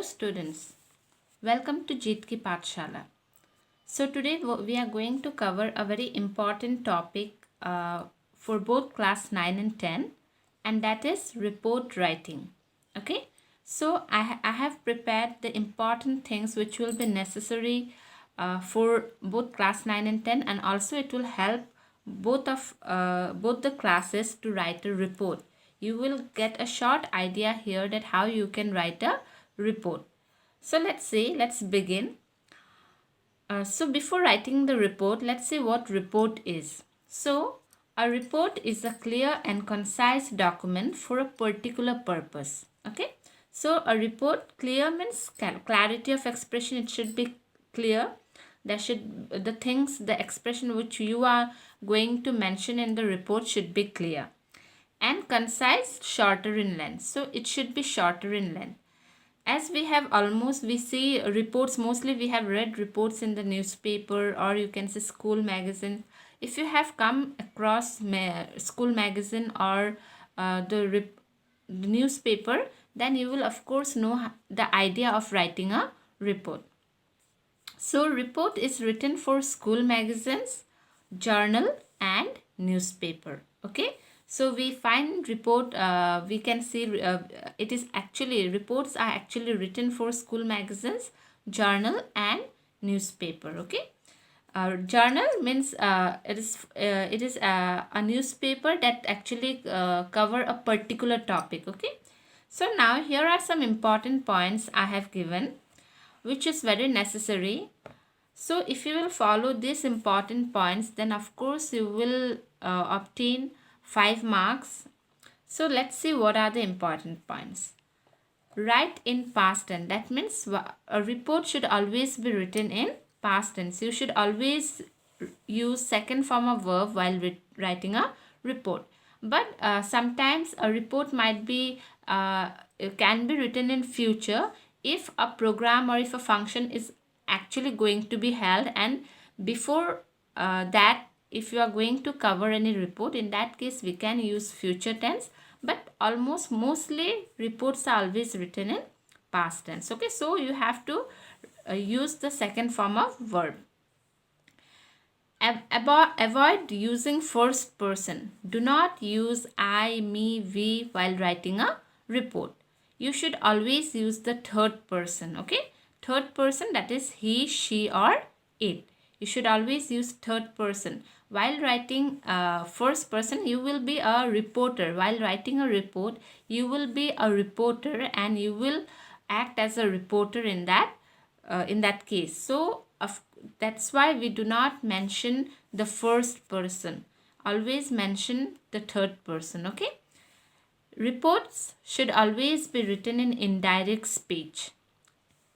students, welcome to Jit ki Pathshala. So today we are going to cover a very important topic for both class 9 and 10, and that is report writing. Okay, so I have prepared the important things which will be necessary for both class 9 and 10, and also it will help both the classes to write a report. You will get a short idea here that how you can write a report. So let's begin. So before writing the report, let's see what report is. So a report is a clear and concise document for a particular purpose. Okay. So a report, clear means clarity of expression. It should be clear. The expression which you are going to mention in the report should be clear. And concise, shorter in length. So it should be shorter in length. As we see reports, mostly we have read reports in the newspaper, or you can say school magazine. If you have come across school magazine or the newspaper, then you will of course know the idea of writing a report. So report is written for school magazines, journal and newspaper. Okay. So we find report, we can see reports are actually written for school magazines, journal and newspaper. Okay. Journal means it is a newspaper that actually cover a particular topic. Okay. So now here are some important points I have given, which is very necessary. So if you will follow these important points, then of course you will obtain 5 marks. So let's see what are the important points. Write in past tense. That means a report should always be written in past tense. You should always use second form of verb while writing a report. But sometimes a report might be can be written in future if a program or if a function is actually going to be held, and before that, if you are going to cover any report, in that case we can use future tense, but mostly reports are always written in past tense. Okay, so you have to use the second form of verb. Avoid using first person. Do not use I, me, we while writing a report. You should always use the third person. Okay, third person, that is he, she or it. You should always use third person. While writing first person, you will be a reporter. While writing a report, you will be a reporter and you will act as a reporter in that case. So that's why we do not mention the first person. Always mention the third person. Okay. Reports should always be written in indirect speech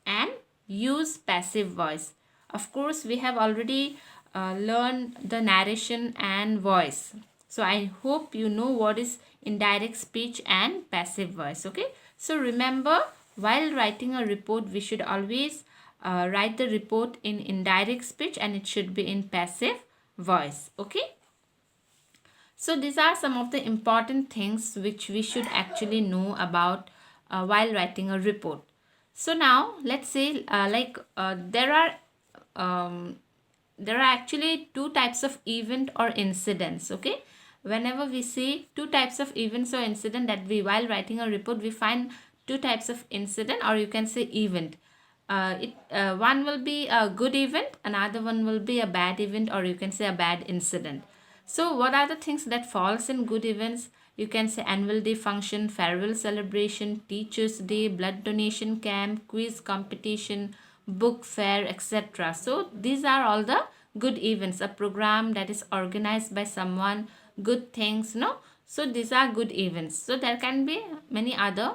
and use passive voice. Of course, we have already learned the narration and voice. So I hope you know what is indirect speech and passive voice. Okay. So remember, while writing a report, we should always write the report in indirect speech and it should be in passive voice. Okay. So these are some of the important things which we should actually know about while writing a report. So now let's say there are actually two types of event or incidents. Okay, whenever we see two types of events or incident, that we while writing a report we find two types of incident, or you can say event. One will be a good event, another one will be a bad event, or you can say a bad incident. So what are the things that falls in good events? You can say annual day function, farewell celebration, teachers day, blood donation camp, quiz competition, book fair, etc. So these are all the good events, a program that is organized by someone, good things, no? So these are good events. So there can be many other.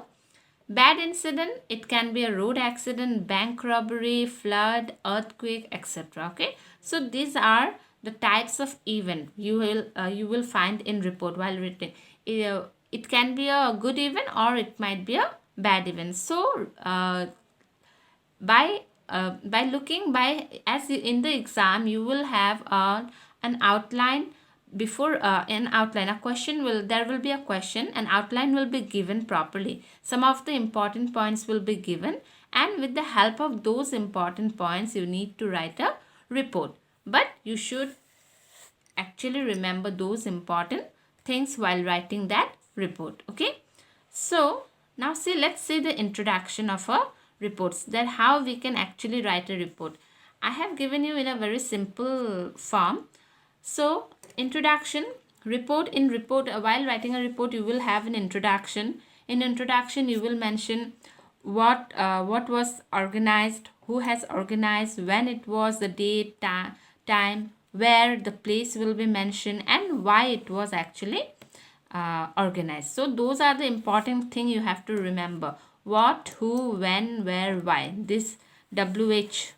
Bad incident, it can be a road accident, bank robbery, flood, earthquake, etc. Okay, so these are the types of event you will find in report while written. It can be a good event or it might be a bad event. So by looking in the exam, you will have an outline. Before an outline, there will be a question, an outline will be given properly. Some of the important points will be given, and with the help of those important points you need to write a report. But you should actually remember those important things while writing that report. Okay, so now see, let's see the introduction of a reports, that how we can actually write a report. I have given you in a very simple form. So introduction, report. In report, while writing a report, you will have an introduction. In introduction you will mention what was organized, who has organized, when it was, the date, time, where, the place will be mentioned, and why it was actually organized. So those are the important thing you have to remember: what, who, when, where, why. This WH,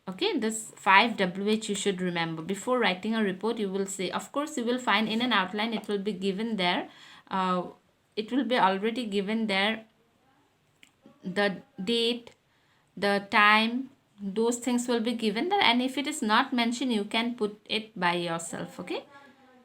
okay, this 5 WH you should remember before writing a report. You will say, of course you will find in an outline, it will be given there, it will be already given there, the date, the time, those things will be given there, and if it is not mentioned you can put it by yourself. Okay,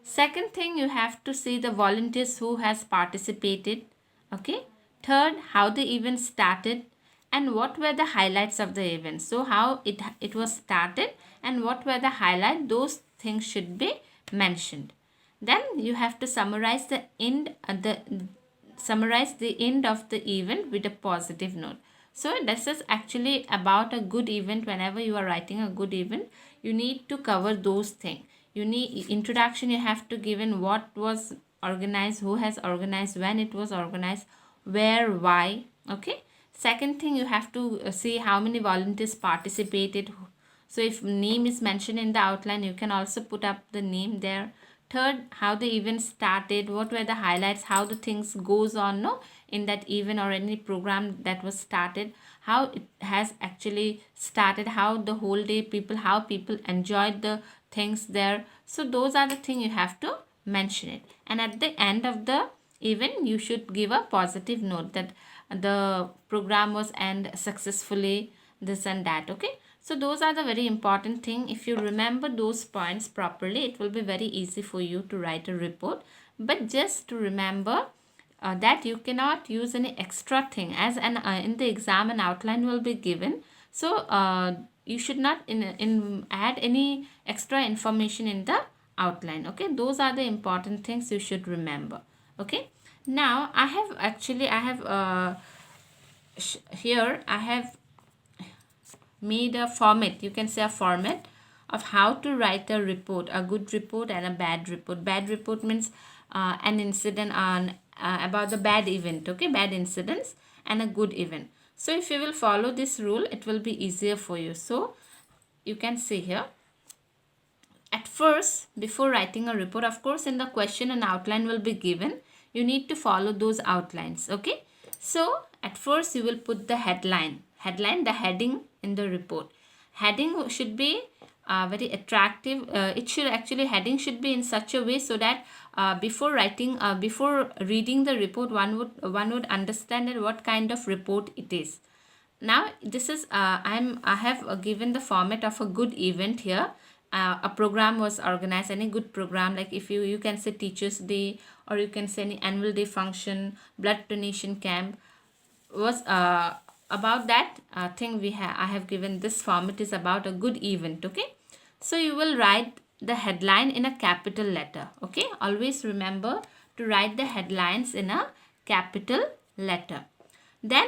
second thing, you have to see the volunteers who has participated. Okay, third, how the event started and what were the highlights of the event. So how it was started and what were the highlights, those things should be mentioned. Then you have to summarize the end of the event with a positive note. So this is actually about a good event. Whenever you are writing a good event, you need to cover those things. You need introduction, you have to give in what was organized, who has organized, when it was organized, where, why. Okay, second thing, you have to see how many volunteers participated. So if name is mentioned in the outline, you can also put up the name there. Third, how the event started, what were the highlights, how the things goes on, no, in that event or any program that was started, how it has actually started, how the whole day how people enjoyed the things there. So those are the things you have to mention it. And at the end of the event, you should give a positive note that the program was end successfully, this and that. Okay, so those are the very important thing. If you remember those points properly, it will be very easy for you to write a report. But just to remember that you cannot use any extra thing, as in the exam an outline will be given. So you should not add any extra information in the outline. Okay, those are the important things you should remember. Okay, now I have here I have made a format, you can say a format of how to write a report, a good report and a bad report. Bad report means an incident on about the bad event. Okay, bad incidents, and a good event. So if you will follow this rule, it will be easier for you. So you can see here, at first, before writing a report, of course in the question an outline will be given, you need to follow those outlines. Okay, so at first you will put the headline, the heading in the report. Heading should be very attractive. It should actually, heading should be in such a way so that before reading the report, one would understand that what kind of report it is. Now this is I have given the format of a good event here. A program was organized, any good program, like if you can say Teachers Day, or you can say any annual day function, blood donation camp was about that thing. I have given this format is about a good event. Okay, so you will write the headline in a capital letter. Okay, always remember to write the headlines in a capital letter. Then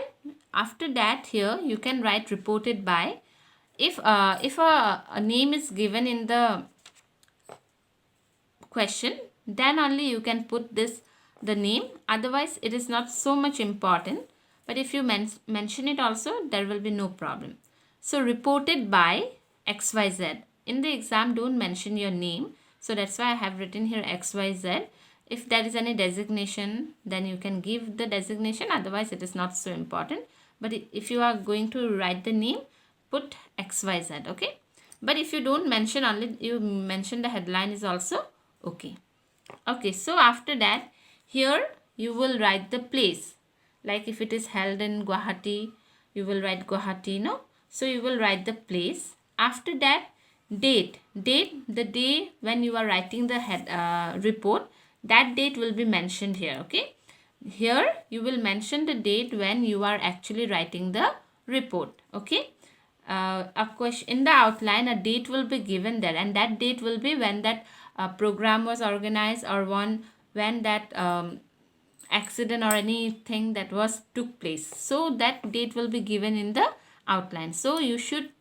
after that, here you can write reported by. If a name is given in the question, then only you can put the name, otherwise it is not so much important. But if you mention it also, there will be no problem. So reported by XYZ. In the exam, don't mention your name, so that's why I have written here XYZ. If there is any designation, then you can give the designation, otherwise it is not so important. But if you are going to write the name, put XYZ. Okay, but if you don't mention, only you mention the headline is also okay. Okay, so after that, here you will write the place. Like if it is held in Guwahati, you will write Guwahati, no? So you will write the place. After that, date, the day when you are writing the report, that date will be mentioned here. Okay, here you will mention the date when you are actually writing the report. Okay, a question in the outline, a date will be given there, and that date will be when that program was organized, or when that accident or anything that was took place. So that date will be given in the outline. So you should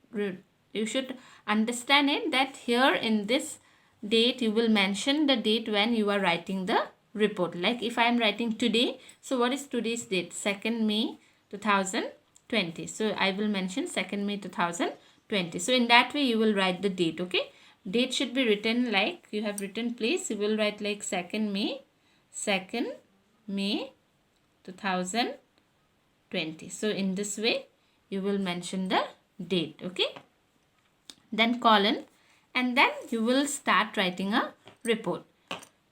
understand it, that here in this date you will mention the date when you are writing the report. Like if I am writing today, so what is today's date? 2nd May 2020. So I will mention 2nd May 2020. So in that way you will write the date. Okay, date should be written like you have written place. You will write like 2nd May 2020. So in this way you will mention the date. Okay, then colon, and then you will start writing a report.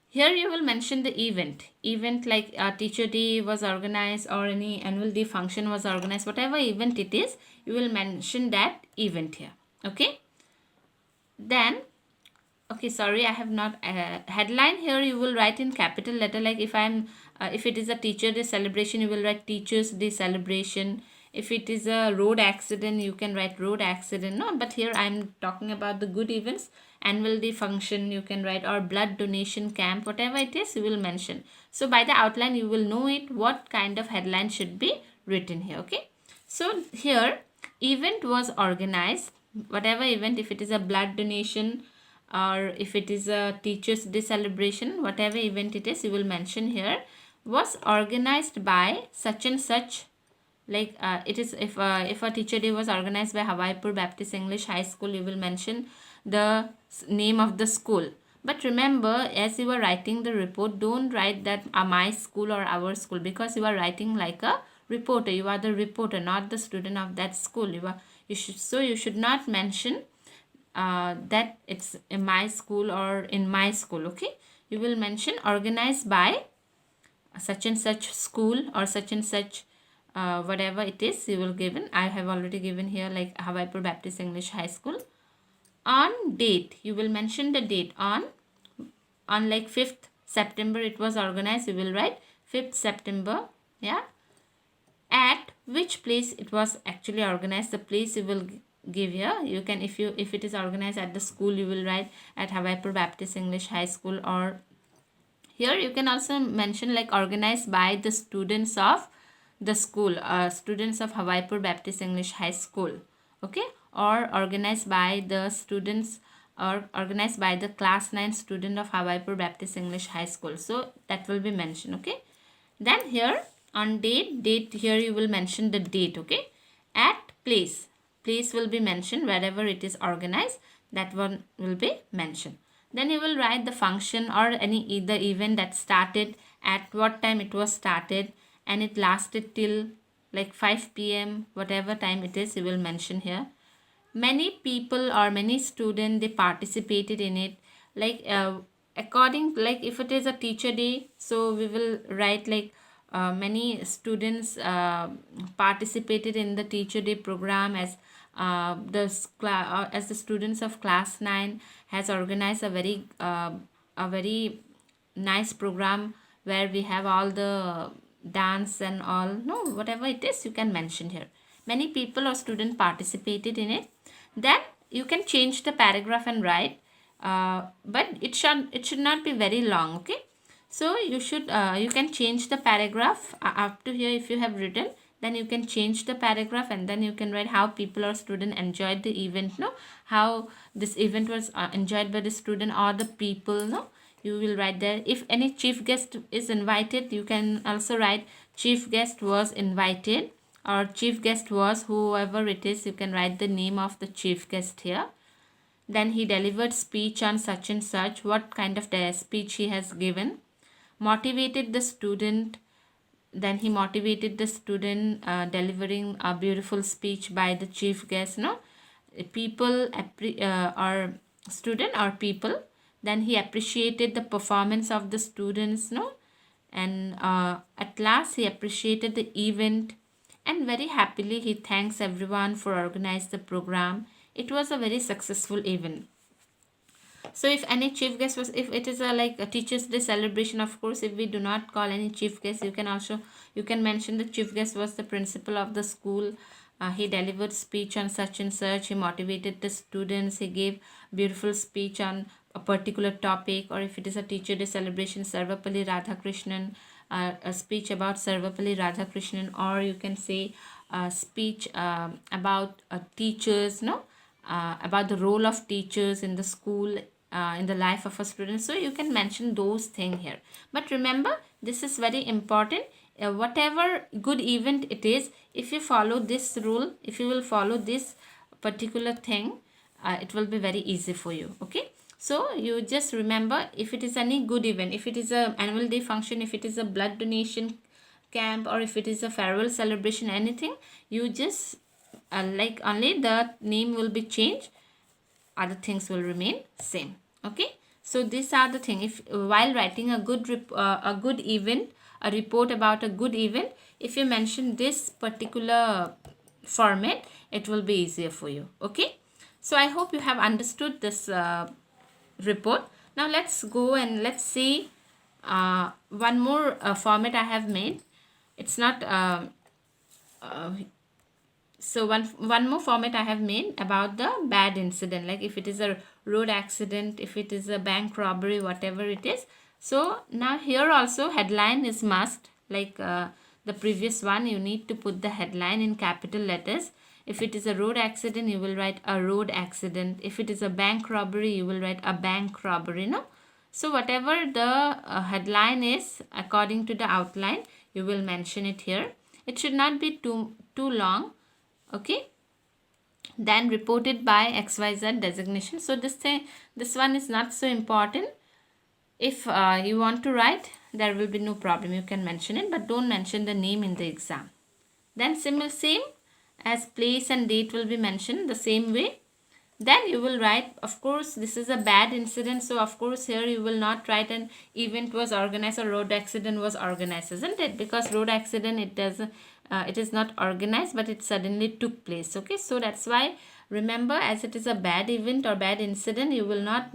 Here you will mention the event like teacher day was organized, or any annual day function was organized. Whatever event it is, you will mention that event here. Okay, then okay, sorry, I have not headline. Here you will write in capital letter. Like if it is a teacher day celebration, you will write teachers day celebration. If it is a road accident, you can write road accident. No, but here I am talking about the good events. Annual day function you can write, or blood donation camp, whatever it is you will mention. So by the outline you will know it what kind of headline should be written here. Okay, so here event was organized, whatever event, if it is a blood donation or if it is a teachers day celebration, whatever event it is, you will mention here was organized by such and such. Like it is if a teacher day was organized by Hawaipur Baptist English High School, you will mention the name of the school. But remember, as you are writing the report, don't write that my school or our school, because you are writing like a reporter. You are the reporter, not the student of that school. You should not mention that it's in my school or in my school. Okay, you will mention organized by such and such school, or such and such whatever it is you will given. I have already given here like Hawaipur Baptist English High School. On date, you will mention the date. On like 5th September it was organized, you will write 5th September. Yeah, at which place it was actually organized, the place you will give here. You can, if it is organized at the school, you will write at Hawaipur Baptist English High School. Or here you can also mention like organized by the students of the school, students of Hawaipur Baptist English High School. Okay, or organized by the students, or organized by the class 9 student of Hawaipur Baptist English High School. So that will be mentioned. Okay, then here on date here you will mention the date. Okay, at place will be mentioned, wherever it is organized, that one will be mentioned. Then you will write the function or any the event that started, at what time it was started, and it lasted till like 5 p.m. whatever time it is, you will mention here. Many people or many students, they participated in it. Like according, like if it is a teacher day, so we will write like many students participated in the teacher day program, as as the students of class 9 has organized a very nice program where we have all the dance and all. No, whatever it is, you can mention here. Many people or students participated in it. Then you can change the paragraph and write, but it should not be very long. Okay, so you can change the paragraph up to here. If you have written, then you can change the paragraph, and then you can write how people or student enjoyed the event. No, how this event was enjoyed by the student or the people. No, you will write there. If any chief guest is invited, you can also write chief guest was invited, or chief guest was whoever it is. You can write the name of the chief guest here. Then he delivered speech on such and such, what kind of speech he has given. Motivated the student, then he motivated the student delivering a beautiful speech by the chief guest. No, people or student or people. Then he appreciated the performance of the students. No, and at last he appreciated the event, and very happily he thanks everyone for organizing the program. It was a very successful event. So if any chief guest was, if it is like a teachers day celebration, of course if we do not call any chief guest, you can mention the chief guest was the principal of the school, he delivered speech on such and such, he motivated the students, he gave beautiful speech on a particular topic. Or if it is a teacher day celebration, Sarvapalli Radhakrishnan, a speech about Sarvapalli Radhakrishnan, or you can say a speech about teachers, no, about the role of teachers in the school, in the life of a student. So you can mention those things here. But remember, this is very important. Whatever good event it is, if you follow this rule, if you will follow this particular thing, it will be very easy for you. Okay, so you just remember, if it is any good event, if it is a annual day function, if it is a blood donation camp, or if it is a farewell celebration, anything, you just like only the name will be changed, other things will remain same. Okay, so these are the thing. If while writing a good event, a report about a good event, if you mention this particular format, it will be easier for you. Okay, so I hope you have understood this report. Now let's go and let's see one more format I have made. It's not so one more format I have made about the bad incident, like if it is a road accident, if it is a bank robbery, whatever it is. So now here also headline is must, like the previous one, you need to put the headline in capital letters. If it is a road accident, you will write a road accident. If it is a bank robbery, you will write a bank robbery, no? So whatever the headline is, according to the outline, you will mention it here. It should not be too long. Okay, then reported by XYZ designation. So this one is not so important. If you want to write, there will be no problem, you can mention it, but don't mention the name in the exam. Then same as place and date will be mentioned the same way. Then you will write, of course this is a bad incident, so of course here you will not write an event was organized or road accident was organized, isn't it? Because road accident, it is not organized, but it suddenly took place. Okay, so that's why, remember, as it is a bad event or bad incident, you will not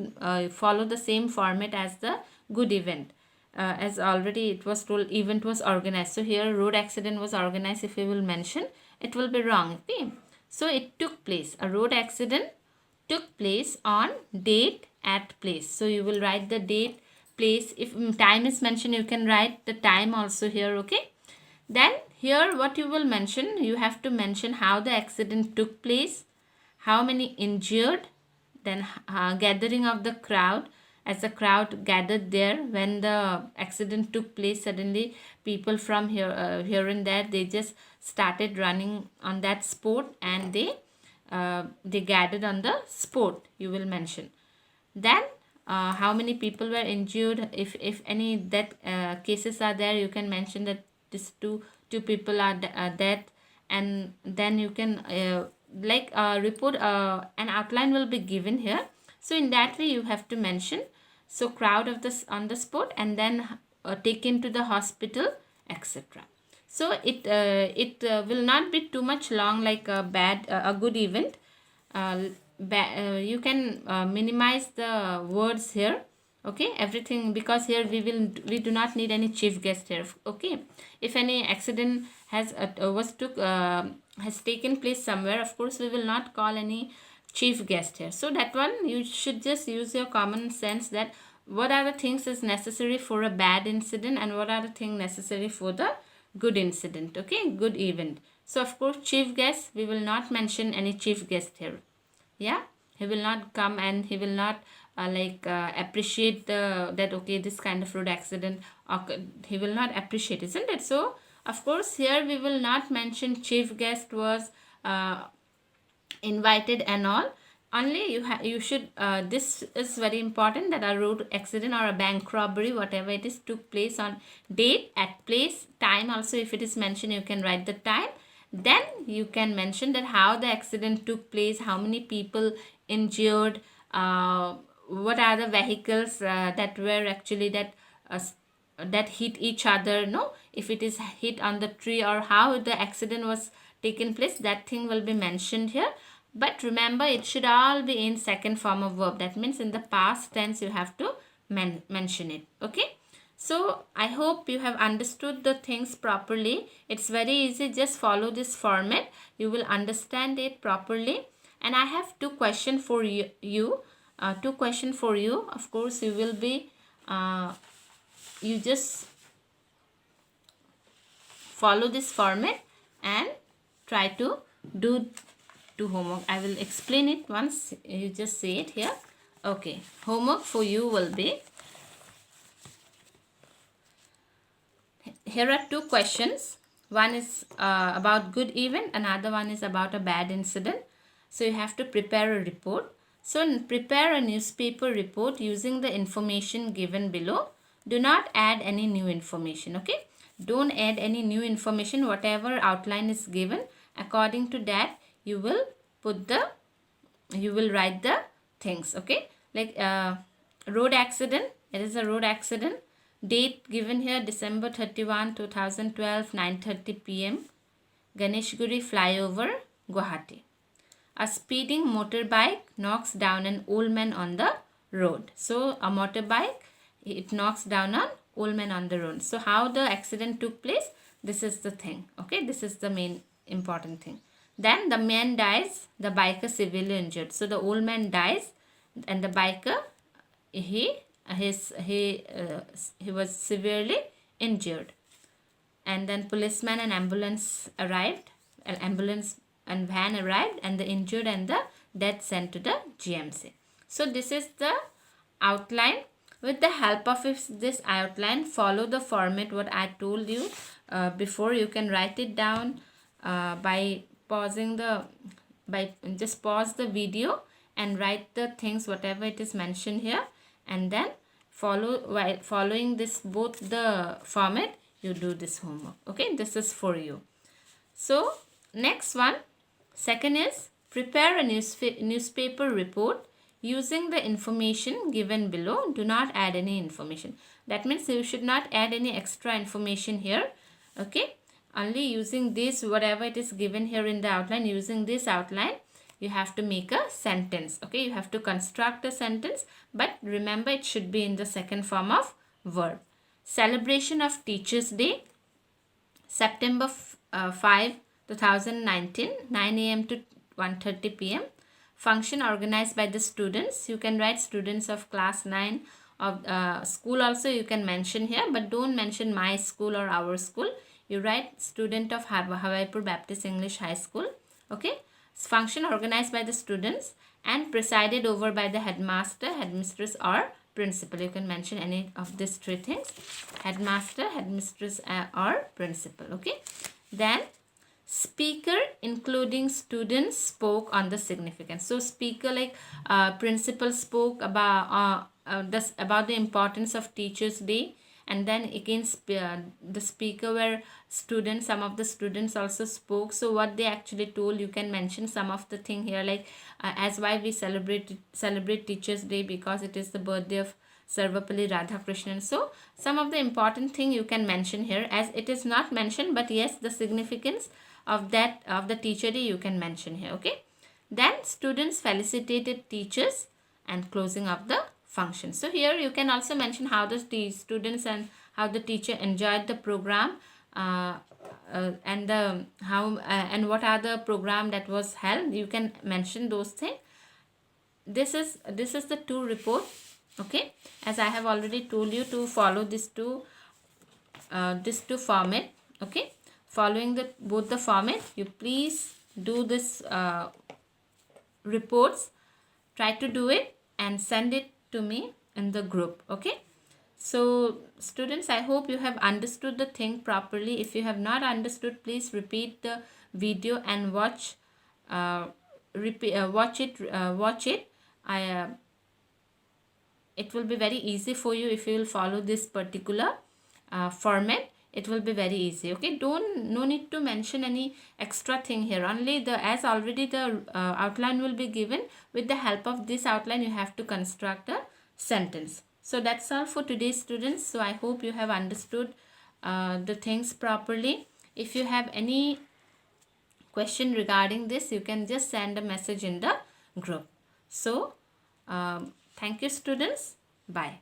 follow the same format as the good event. As already it was told, event was organized, so here road accident was organized, if you will mention, it will be wrong. Okay, so it took place, a road accident took place on date at place. So you will write the date, place. If time is mentioned, you can write the time also here. Okay, then here what you will mention, you have to mention how the accident took place, how many injured, then gathering of the crowd, as the crowd gathered there when the accident took place. Suddenly people from here and there, they just started running on that spot, and they gathered on the spot, you will mention. Then how many people were injured, if any death cases are there, you can mention that these two people are dead. And then you can report, an outline will be given here. So in that way you have to mention, so crowd of this on the spot, and then taken to the hospital, etc. So it will not be too much long, like a good event. You can minimize the words here. Okay, everything, because here we do not need any chief guest here. Okay, if any accident has taken place somewhere, of course we will not call any chief guest here. So that one, you should just use your common sense, that what are the things is necessary for a bad incident and what are the things necessary for the good incident. Okay, good event. So of course chief guest, we will not mention any chief guest here. Yeah, he will not come and he will not appreciate that okay, this kind of road accident occurred. He will not appreciate, isn't it? So of course here we will not mention chief guest was invited and all. Only you should this is very important, that a road accident or a bank robbery, whatever it is, took place on date, at place, time also. If it is mentioned, you can write the time. Then you can mention that how the accident took place, how many people injured, what are the vehicles that were actually that hit each other, no, if it is hit on the tree, or how the accident was taken place, that thing will be mentioned here. But remember, it should all be in second form of verb. That means in the past tense you have to mention it. Okay, So I hope you have understood the things properly. It's very easy. Just follow this format. You will understand it properly. And I have two questions for you. Two questions for you. Of course, you will be, you just follow this format and try to do homework. I will explain it once you just say it here. Okay, homework for you will be, here are two questions. One is about good event, another one is about a bad incident. So you have to prepare a report. So prepare a newspaper report using the information given below. Do not add any new information, okay? Don't add any new information. Whatever outline is given, according to that, you will write the things, okay? Like road accident, it is a road accident. Date given here, December 31, 2012, 9:30 p.m. Ganeshguri flyover, Guwahati. A speeding motorbike knocks down an old man on the road. So a motorbike, it knocks down an old man on the road. So how the accident took place, this is the thing, okay? This is the main important thing. Then the man dies, the biker severely injured. So the old man dies and the biker, he was severely injured. And then policeman and ambulance arrived. An ambulance and van arrived, and the injured and the dead sent to the GMC. So this is the outline. With the help of this outline, follow the format what I told you before. You can write it down by pausing just pause the video and write the things whatever it is mentioned here, and then while following this both the format, you do this homework, okay? This is for you. So next one, second is prepare a newspaper report using the information given below. Do not add any information. That means you should not add any extra information here, okay? Only using this, whatever it is given here in the outline, using this outline, you have to make a sentence, okay? You have to construct a sentence, but remember it should be in the second form of verb. Celebration of Teachers Day, September 5, 2019, 9 a.m. to 1:30 p.m. Function organized by the students. You can write students of class 9 of school also you can mention here, but don't mention my school or our school. You write student of Hawaipur Baptist English High School, okay? Function organized by the students and presided over by the headmaster, headmistress or principal. You can mention any of these three things: headmaster, headmistress or principal, okay? Then speaker including students spoke on the significance. So speaker like principal spoke about the importance of Teachers Day, and then again the speaker were students, some of the students also spoke. So what they actually told, you can mention some of the thing here, like as why we celebrate Teachers Day, because it is the birthday of Sarvapalli Radhakrishnan. So some of the important thing you can mention here, as it is not mentioned, but yes, the significance of that of the Teacher Day you can mention here, okay? Then students felicitated teachers and closing of the function. So here you can also mention how the students and how the teacher enjoyed the program, and what are the program that was held. You can mention those things. This is the two report, okay? As I have already told you to follow this two format, okay? Following both the format, you please do this reports. Try to do it and send it to me in the group, okay? So students, I hope you have understood the thing properly. If you have not understood, please repeat the video and watch it. It will be very easy for you if you will follow this particular format. It will be very easy, okay? No need to mention any extra thing here. Only as already the outline will be given. With the help of this outline, you have to construct a sentence. So that's all for today, students. So I hope you have understood the things properly. If you have any question regarding this, you can just send a message in the group. So thank you, students. Bye.